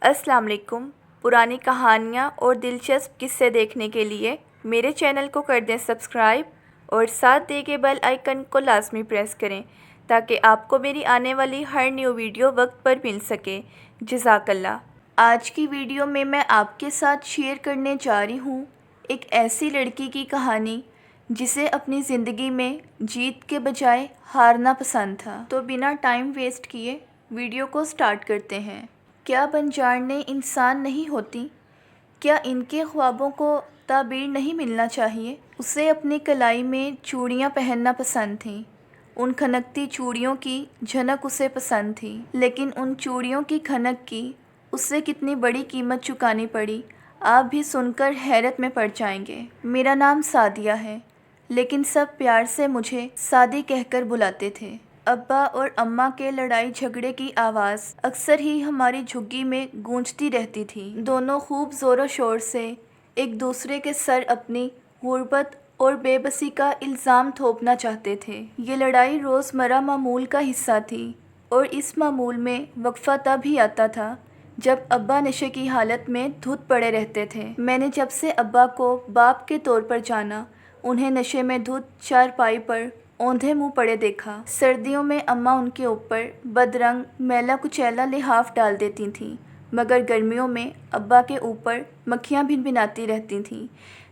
अस्सलाम वालेकुम। पुरानी कहानियाँ और दिलचस्प किस्से देखने के लिए मेरे चैनल को कर दें सब्सक्राइब और साथ दिए गए बेल आइकन को लाजमी प्रेस करें ताकि आपको मेरी आने वाली हर न्यू वीडियो वक्त पर मिल सके। जज़ाकल्लाह। आज की वीडियो में मैं आपके साथ शेयर करने जा रही हूँ एक ऐसी लड़की की कहानी जिसे अपनी ज़िंदगी में जीत के बजाय हारना पसंद था। तो बिना टाइम वेस्ट किए वीडियो को स्टार्ट करते हैं। क्या बंजारने इंसान नहीं होती? क्या इनके ख्वाबों को ताबीर नहीं मिलना चाहिए? उसे अपनी कलाई में चूड़ियाँ पहनना पसंद थीं। उन खनकती चूड़ियों की झनक उसे पसंद थी, लेकिन उन चूड़ियों की खनक की उसे कितनी बड़ी कीमत चुकानी पड़ी, आप भी सुनकर हैरत में पड़ जाएंगे। मेरा नाम सादिया है, लेकिन सब प्यार से मुझे सादी कहकर बुलाते थे। अब्बा और अम्मा के लड़ाई झगड़े की आवाज़ अक्सर ही हमारी झुग्गी में गूंजती रहती थी। दोनों खूब ज़ोरों शोर से एक दूसरे के सर अपनी गुर्बत और बेबसी का इल्ज़ाम थोपना चाहते थे। ये लड़ाई रोज़मर्रा मामूल का हिस्सा थी और इस मामूल में वक्फ़ा तब ही आता था जब अब्बा नशे की हालत में धुत पड़े रहते थे। मैंने जब से अब्बा को बाप के तौर पर जाना, उन्हें नशे में धुत चारपाई पर औंधे मुंह पड़े देखा। सर्दियों में अम्मा उनके ऊपर बदरंग मैला कुचैला लिहाफ डाल देती थीं, मगर गर्मियों में अब्बा के ऊपर मक्खियाँ भिनभिनाती रहती थीं,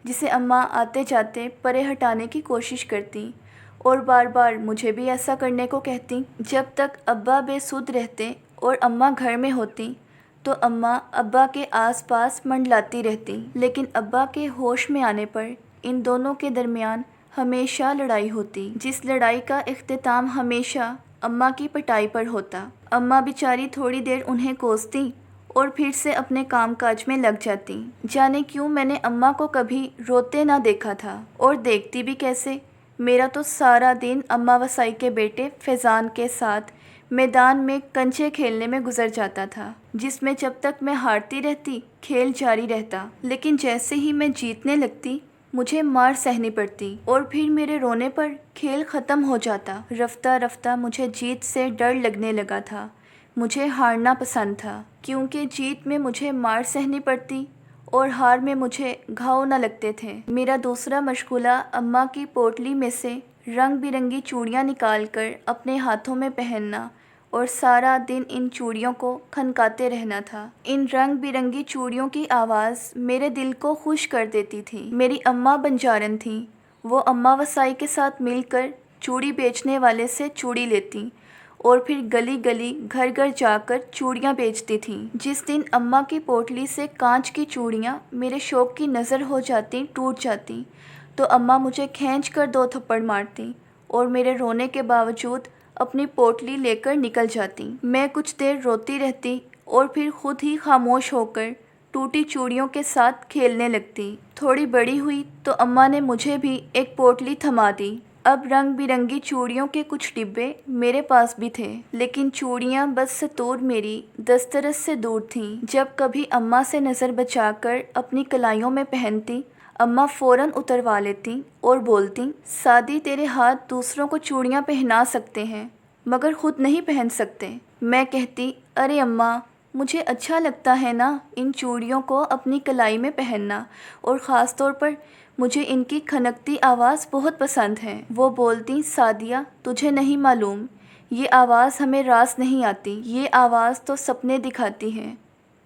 जिसे अम्मा आते जाते परे हटाने की कोशिश करती और बार बार मुझे भी ऐसा करने को कहती। जब तक अब्बा बेसुध रहते और अम्मा घर में होती तो अम्मा अब्बा के आसपास मंडलाती रहती, लेकिन अब्बा के होश में आने पर इन दोनों के दरमियान हमेशा लड़ाई होती, जिस लड़ाई का इख्तिताम हमेशा अम्मा की पिटाई पर होता। अम्मा बेचारी थोड़ी देर उन्हें कोसती और फिर से अपने कामकाज में लग जाती। जाने क्यों मैंने अम्मा को कभी रोते ना देखा था, और देखती भी कैसे। मेरा तो सारा दिन अम्मा वसाई के बेटे फैज़ान के साथ मैदान में कंचे खेलने में गुजर जाता था, जिसमें जब तक मैं हारती रहती खेल जारी रहता, लेकिन जैसे ही मैं जीतने लगती मुझे मार सहनी पड़ती और फिर मेरे रोने पर खेल ख़त्म हो जाता। रफ्ता रफ्ता मुझे जीत से डर लगने लगा था। मुझे हारना पसंद था, क्योंकि जीत में मुझे मार सहनी पड़ती और हार में मुझे घाव न लगते थे। मेरा दूसरा मशगूला अम्मा की पोटली में से रंग बिरंगी चूड़ियाँ निकाल कर अपने हाथों में पहनना और सारा दिन इन चूड़ियों को खनकाते रहना था। इन रंग बिरंगी चूड़ियों की आवाज़ मेरे दिल को खुश कर देती थी। मेरी अम्मा बंजारन थीं। वो अम्मा वसाई के साथ मिलकर चूड़ी बेचने वाले से चूड़ी लेती और फिर गली गली घर घर जाकर चूड़ियाँ बेचती थीं। जिस दिन अम्मा की पोटली से कांच की चूड़ियाँ मेरे शौक़ की नज़र हो जाती, टूट जाती, तो अम्मा मुझे खींच कर 2 थप्पड़ मारती और मेरे रोने के बावजूद अपनी पोटली लेकर निकल जाती। मैं कुछ देर रोती रहती और फिर खुद ही खामोश होकर टूटी चूड़ियों के साथ खेलने लगती। थोड़ी बड़ी हुई तो अम्मा ने मुझे भी एक पोटली थमा दी। अब रंग बिरंगी चूड़ियों के कुछ डिब्बे मेरे पास भी थे, लेकिन चूड़ियाँ बस सतूर मेरी दस्तरस से दूर थीं। जब कभी अम्मा से नज़र बचाकर अपनी कलाइयों में पहनती, अम्मा फ़ौरन उतरवा लेती और बोलती, सादी तेरे हाथ दूसरों को चूड़ियाँ पहना सकते हैं मगर ख़ुद नहीं पहन सकते। मैं कहती, अरे अम्मा, मुझे अच्छा लगता है ना इन चूड़ियों को अपनी कलाई में पहनना, और ख़ास तौर पर मुझे इनकी खनकती आवाज़ बहुत पसंद है। वो बोलती, सादिया तुझे नहीं मालूम, ये आवाज़ हमें रास नहीं आती, ये आवाज़ तो सपने दिखाती है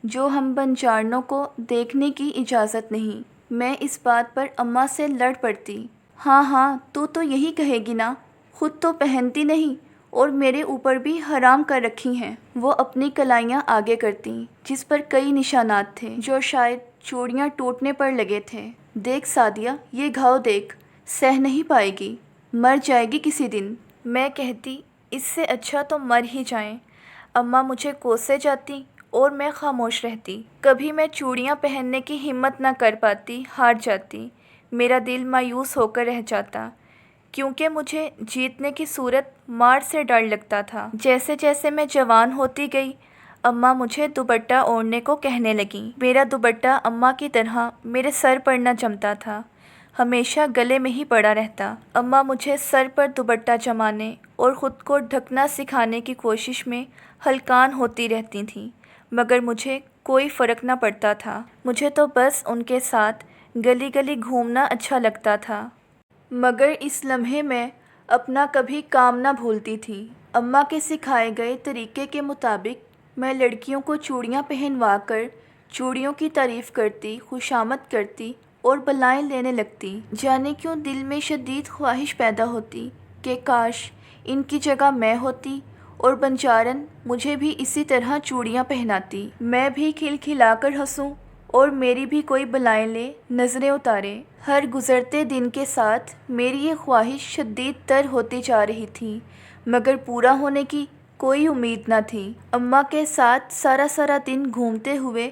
जो हम बंजारनों को देखने की इजाज़त नहीं। मैं इस बात पर अम्मा से लड़ पड़ती। हाँ हाँ, तू तो यही कहेगी ना, ख़ुद तो पहनती नहीं और मेरे ऊपर भी हराम कर रखी हैं। वो अपनी कलाइयाँ आगे करती, जिस पर कई निशानात थे जो शायद चूड़ियाँ टूटने पर लगे थे। देख सादिया, ये घाव देख, सह नहीं पाएगी, मर जाएगी किसी दिन। मैं कहती, इससे अच्छा तो मर ही जाएं। अम्मा मुझे कोसे जाती और मैं खामोश रहती। कभी मैं चूड़ियाँ पहनने की हिम्मत न कर पाती, हार जाती। मेरा दिल मायूस होकर रह जाता, क्योंकि मुझे जीतने की सूरत मार से डर लगता था। जैसे जैसे मैं जवान होती गई, अम्मा मुझे दुपट्टा ओढ़ने को कहने लगी। मेरा दुपट्टा अम्मा की तरह मेरे सर पर न जमता था, हमेशा गले में ही पड़ा रहता। अम्मा मुझे सर पर दुपट्टा जमाने और ख़ुद को ढकना सिखाने की कोशिश में हलकान होती रहती थीं, मगर मुझे कोई फ़र्क ना पड़ता था। मुझे तो बस उनके साथ गली गली घूमना अच्छा लगता था, मगर इस लम्हे में अपना कभी काम ना भूलती थी। अम्मा के सिखाए गए तरीके के मुताबिक मैं लड़कियों को चूड़ियाँ पहनवा कर चूड़ियों की तारीफ़ करती, खुशामद करती और बलाएँ लेने लगती। जाने क्यों दिल में शदीद ख्वाहिश पैदा होती कि काश इनकी जगह मैं होती और बंजारन मुझे भी इसी तरह चूड़ियाँ पहनाती। मैं भी खिलखिला कर हंसूँ और मेरी भी कोई बलाएँ ले, नज़रें उतारे। हर गुज़रते दिन के साथ मेरी ये ख्वाहिश शदीद तर होती जा रही थी, मगर पूरा होने की कोई उम्मीद न थी। अम्मा के साथ सारा सारा दिन घूमते हुए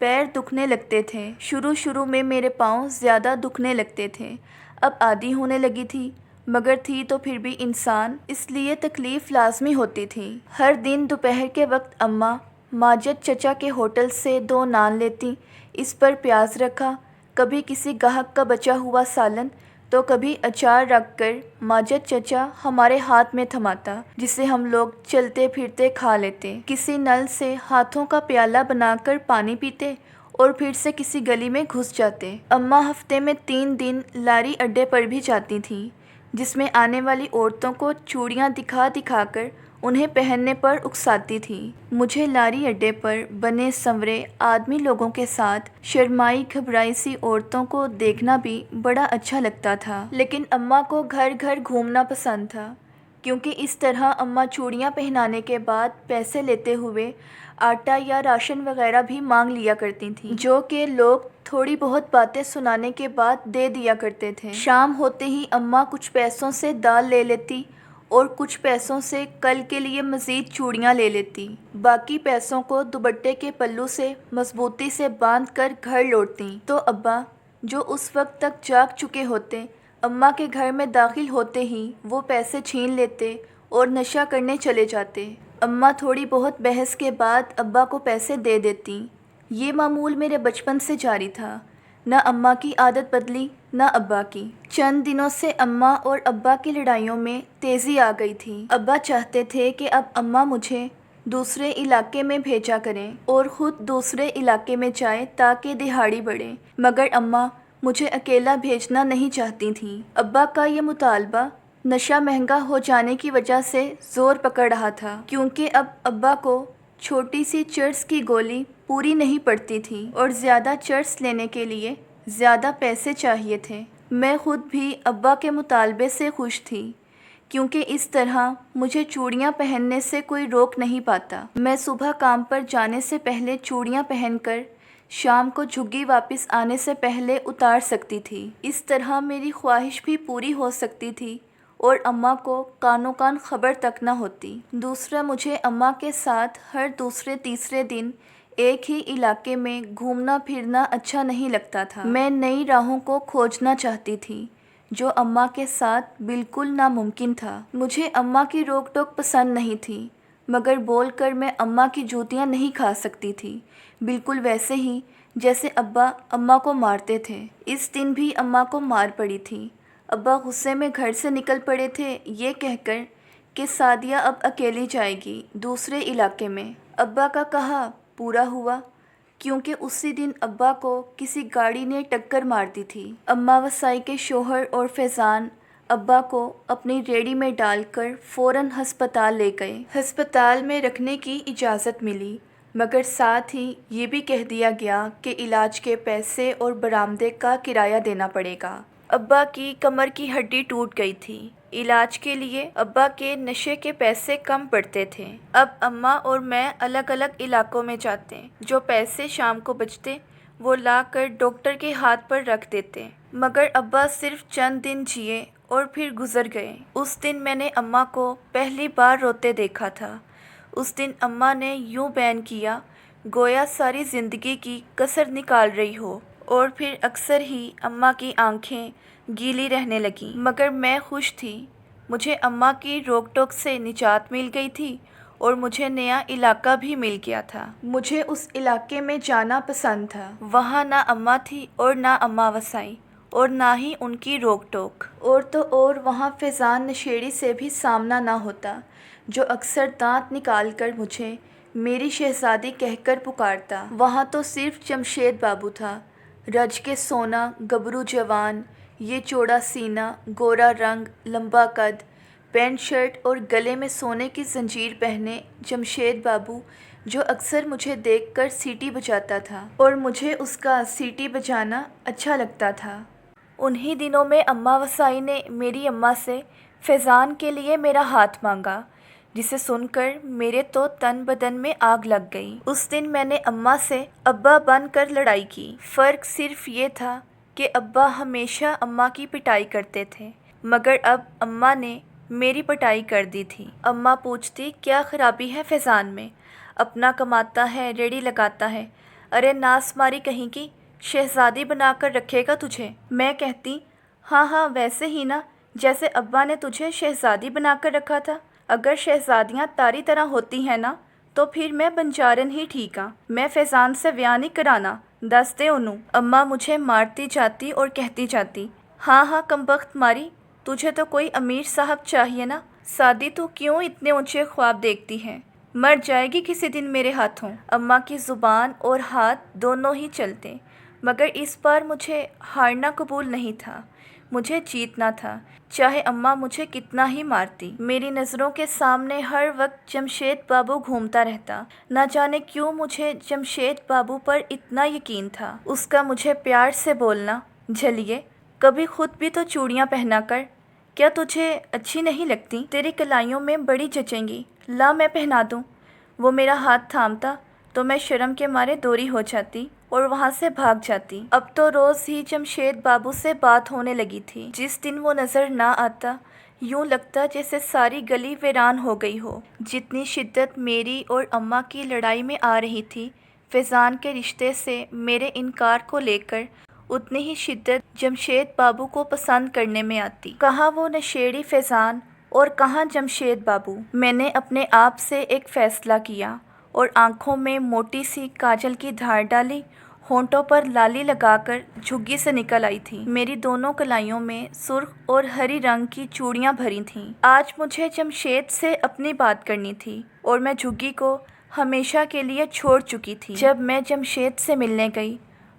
पैर दुखने लगते थे। शुरू में मेरे पाँव ज़्यादा दुखने लगते थे, अब आदी होने लगी थी, मगर थी तो फिर भी इंसान, इसलिए तकलीफ़ लाजमी होती थी। हर दिन दोपहर के वक्त अम्मा माजिद चचा के होटल से 2 नान लेती, इस पर प्याज रखा, कभी किसी गाहक का बचा हुआ सालन तो कभी अचार रख कर माजिद चचा हमारे हाथ में थमाता, जिसे हम लोग चलते फिरते खा लेते। किसी नल से हाथों का प्याला बनाकर पानी पीते और फिर से किसी गली में घुस जाते। अम्मा हफ्ते में 3 दिन लारी अड्डे पर भी जाती थीं, जिसमें आने वाली औरतों को चूड़ियाँ दिखा दिखा कर उन्हें पहनने पर उकसाती थी। मुझे लारी अड्डे पर बने संवरे आदमी लोगों के साथ शर्माई घबराई सी औरतों को देखना भी बड़ा अच्छा लगता था, लेकिन अम्मा को घर घर घूमना पसंद था, क्योंकि इस तरह अम्मा चूड़ियाँ पहनाने के बाद पैसे लेते हुए आटा या राशन वगैरह भी मांग लिया करती थी, जो कि लोग थोड़ी बहुत बातें सुनाने के बाद दे दिया करते थे। शाम होते ही अम्मा कुछ पैसों से दाल ले लेती और कुछ पैसों से कल के लिए मज़ीद चूड़ियाँ ले लेती। बाकी पैसों को दुपट्टे के पल्लू से मजबूती से बांध कर घर लौटती, तो अब्बा, जो उस वक्त तक जाग चुके होते, अम्मा के घर में दाखिल होते ही वो पैसे छीन लेते और नशा करने चले जाते। अम्मा थोड़ी बहुत बहस के बाद अब्बा को पैसे दे देती। ये मामूल मेरे बचपन से जारी था। न अम्मा की आदत बदली, न अब्बा की। चंद दिनों से अम्मा और अब्बा की लड़ाइयों में तेज़ी आ गई थी। अब्बा चाहते थे कि अब अम्मा मुझे दूसरे इलाके में भेजा करें और ख़ुद दूसरे इलाके में जाए ताकि दिहाड़ी बढ़े, मगर अम्मा मुझे अकेला भेजना नहीं चाहती थीं। अब्बा का ये मुतालबा नशा महंगा हो जाने की वजह से ज़ोर पकड़ रहा था, क्योंकि अब अब्बा को छोटी सी चर्स की गोली पूरी नहीं पड़ती थी और ज़्यादा चर्स लेने के लिए ज़्यादा पैसे चाहिए थे। मैं ख़ुद भी अब्बा के मुतालबे से खुश थी, क्योंकि इस तरह मुझे चूड़ियाँ पहनने से कोई रोक नहीं पाता। मैं सुबह काम पर जाने से पहले चूड़ियाँ पहनकर शाम को झुग्गी वापस आने से पहले उतार सकती थी। इस तरह मेरी ख्वाहिश भी पूरी हो सकती थी और अम्मा को कानो कान खबर तक न होती। दूसरा, मुझे अम्मा के साथ हर दूसरे तीसरे दिन एक ही इलाके में घूमना फिरना अच्छा नहीं लगता था। मैं नई राहों को खोजना चाहती थी, जो अम्मा के साथ बिल्कुल नामुमकिन था। मुझे अम्मा की रोक टोक पसंद नहीं थी, मगर बोलकर मैं अम्मा की जूतियाँ नहीं खा सकती थी, बिल्कुल वैसे ही जैसे अब्बा अम्मा को मारते थे। इस दिन भी अम्मा को मार पड़ी थी। अब्बा गुस्से में घर से निकल पड़े थे, ये कहकर कि सादिया अब अकेली जाएगी दूसरे इलाके में। अब्बा का कहा पूरा हुआ, क्योंकि उसी दिन अब्बा को किसी गाड़ी ने टक्कर मार दी थी। अम्मा वसाई के शोहर और फैज़ान अब्बा को अपनी रेडी में डालकर फ़ौरन हस्पताल ले गए। हस्पताल में रखने की इजाज़त मिली, मगर साथ ही ये भी कह दिया गया कि इलाज के पैसे और बरामदे का किराया देना पड़ेगा। अब्बा की कमर की हड्डी टूट गई थी। इलाज के लिए अब्बा के नशे के पैसे कम पड़ते थे। अब अम्मा और मैं अलग अलग इलाकों में जाते, जो पैसे शाम को बचते वो ला कर डॉक्टर के हाथ पर रख देते। मगर अब्बा सिर्फ चंद दिन जिए और फिर गुजर गए। उस दिन मैंने अम्मा को पहली बार रोते देखा था। उस दिन अम्मा ने यूँ बैन किया गोया सारी ज़िंदगी की कसर निकाल रही हो, और फिर अक्सर ही अम्मा की आंखें गीली रहने लगीं। मगर मैं खुश थी। मुझे अम्मा की रोक टोक से निजात मिल गई थी और मुझे नया इलाका भी मिल गया था। मुझे उस इलाके में जाना पसंद था। वहाँ ना अम्मा थी और ना अम्मा वसाई, और ना ही उनकी रोक टोक। और तो और वहाँ फैज़ान नशेड़ी से भी सामना ना होता, जो अक्सर दांत निकाल कर मुझे میری شہزادی کہہ کر پکارتا۔ وہاں تو صرف جمشید بابو تھا، رج کے سونا، گبرو جوان، یہ چوڑا سینہ، گورا رنگ، لمبا قد، پینٹ شرٹ اور گلے میں سونے کی زنجیر پہنے جمشید بابو، جو اکثر مجھے دیکھ کر سیٹی بجاتا تھا اور مجھے اس کا سیٹی بجانا اچھا لگتا تھا۔ انہی دنوں میں اماں وسائی نے میری اماں سے فیضان کے لیے میرا ہاتھ مانگا، جسے سن کر میرے تو تن بدن میں آگ لگ گئی۔ اس دن میں نے اماں سے ابا بن کر لڑائی کی۔ فرق صرف یہ تھا کہ ابا ہمیشہ اماں کی پٹائی کرتے تھے، مگر اب اماں نے میری پٹائی کر دی تھی۔ اماں پوچھتی کیا خرابی ہے فیضان میں، اپنا کماتا ہے، ریڑھی لگاتا ہے، ارے ناس ماری کہیں کی، شہزادی بنا کر رکھے گا تجھے۔ میں کہتی ہاں ہاں ویسے ہی نا جیسے ابا نے تجھے شہزادی بنا کر رکھا تھا۔ اگر شہزادیاں تاری طرح ہوتی ہیں نا تو پھر میں بنجارن ہی ٹھیک ہاں، میں فیضان سے بیاہ نہیں کرانا، دس دے انہوں۔ اماں مجھے مارتی جاتی اور کہتی جاتی ہاں ہاں کمبخت ماری، تجھے تو کوئی امیر صاحب چاہیے نا، سادی تو کیوں اتنے اونچے خواب دیکھتی ہے، مر جائے گی کسی دن میرے ہاتھوں۔ اماں کی زبان اور ہاتھ دونوں ہی چلتے، مگر اس بار مجھے ہارنا قبول نہیں تھا، مجھے جیتنا تھا، چاہے اماں مجھے کتنا ہی مارتی۔ میری نظروں کے سامنے ہر وقت جمشید بابو گھومتا رہتا، نہ جانے کیوں مجھے جمشید بابو پر اتنا یقین تھا۔ اس کا مجھے پیار سے بولنا، جھلیے کبھی خود بھی تو چوڑیاں پہنا کر، کیا تجھے اچھی نہیں لگتی، تیری کلائیوں میں بڑی جچیں گی، لا میں پہنا دوں۔ وہ میرا ہاتھ تھامتا تو میں شرم کے مارے دوری ہو جاتی اور وہاں سے بھاگ جاتی۔ اب تو روز ہی جمشید بابو سے بات ہونے لگی تھی۔ جس دن وہ نظر نہ آتا یوں لگتا جیسے ساری گلی ویران ہو گئی ہو۔ جتنی شدت میری اور اماں کی لڑائی میں آ رہی تھی فیضان کے رشتے سے میرے انکار کو لے کر، اتنی ہی شدت جمشید بابو کو پسند کرنے میں آتی۔ کہاں وہ نشیڑی فیضان اور کہاں جمشید بابو۔ میں نے اپنے آپ سے ایک فیصلہ کیا اور آنکھوں میں موٹی سی کاجل کی دھار ڈالی، ہونٹوں پر لالی لگا کر جھگی سے نکل آئی تھی۔ میری دونوں کلائیوں میں سرخ اور ہری رنگ کی چوڑیاں بھری تھیں۔ آج مجھے جمشید سے اپنی بات کرنی تھی اور میں جھگی کو ہمیشہ کے لیے چھوڑ چکی تھی۔ جب میں جمشید سے ملنے گئی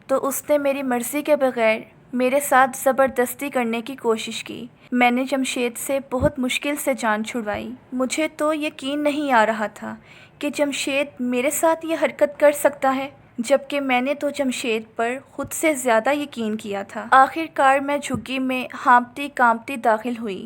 تو اس نے میری مرضی کے بغیر میرے ساتھ زبردستی کرنے کی کوشش کی۔ میں نے جمشید سے بہت مشکل سے جان چھڑوائی۔ مجھے تو یقین نہیں آ رہا تھا کہ جمشید میرے ساتھ یہ حرکت کر سکتا ہے، جبکہ میں نے تو جمشید پر خود سے زیادہ یقین کیا تھا۔ آخر کار میں جھگی میں ہانپتی کانپتی داخل ہوئی۔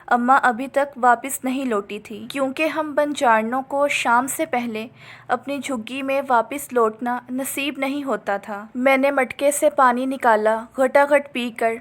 اماں ابھی تک واپس نہیں لوٹی تھی، کیونکہ ہم بنجارنوں کو شام سے پہلے اپنی جھگی میں واپس لوٹنا نصیب نہیں ہوتا تھا۔ میں نے مٹکے سے پانی نکالا، گھٹا گھٹ پی کر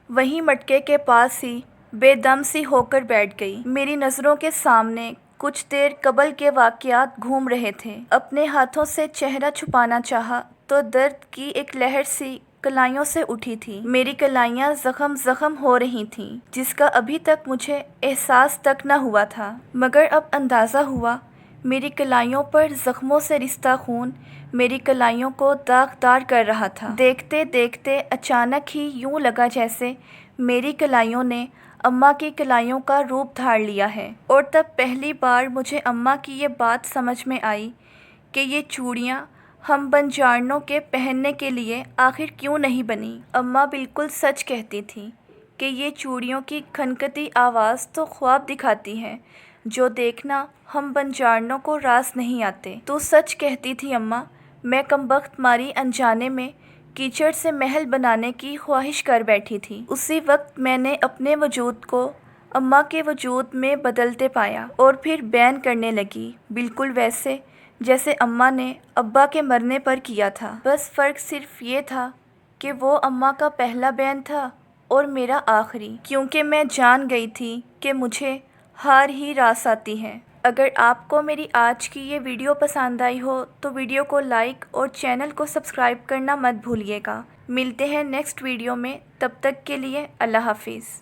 وہیں مٹکے کے پاس ہی بے دم سی ہو کر بیٹھ گئی۔ میری نظروں کے سامنے کچھ دیر قبل کے واقعات گھوم رہے تھے۔ اپنے ہاتھوں سے چہرہ چھپانا چاہا تو درد کی ایک لہر سی کلائیوں سے اٹھی تھی۔ میری کلائیاں زخم زخم ہو رہی تھیں، جس کا ابھی تک مجھے احساس تک نہ ہوا تھا، مگر اب اندازہ ہوا۔ میری کلائیوں پر زخموں سے رشتہ خون میری کلائیوں کو داغدار کر رہا تھا۔ دیکھتے دیکھتے اچانک ہی یوں لگا جیسے میری کلائیوں نے اماں کی کلائیوں کا روپ دھار لیا ہے، اور تب پہلی بار مجھے اماں کی یہ بات سمجھ میں آئی کہ یہ چوڑیاں ہم بنجارنوں کے پہننے کے لیے آخر کیوں نہیں بنی۔ اماں بالکل سچ کہتی تھیں کہ یہ چوڑیوں کی کھنکتی آواز تو خواب دکھاتی ہے، جو دیکھنا ہم بنجارنوں کو راس نہیں آتے۔ تو سچ کہتی تھی اماں، میں کمبخت ماری انجانے میں کیچڑ سے محل بنانے کی خواہش کر بیٹھی تھی۔ اسی وقت میں نے اپنے وجود کو اماں کے وجود میں بدلتے پایا اور پھر بیان کرنے لگی، بالکل ویسے جیسے اماں نے ابا کے مرنے پر کیا تھا۔ بس فرق صرف یہ تھا کہ وہ اماں کا پہلا بیان تھا اور میرا آخری، کیونکہ میں جان گئی تھی کہ مجھے ہار ہی راس آتی ہے۔ اگر آپ کو میری آج کی یہ ویڈیو پسند آئی ہو تو ویڈیو کو لائک اور چینل کو سبسکرائب کرنا مت بھولیے گا۔ ملتے ہیں نیکسٹ ویڈیو میں، تب تک کے لیے اللہ حافظ۔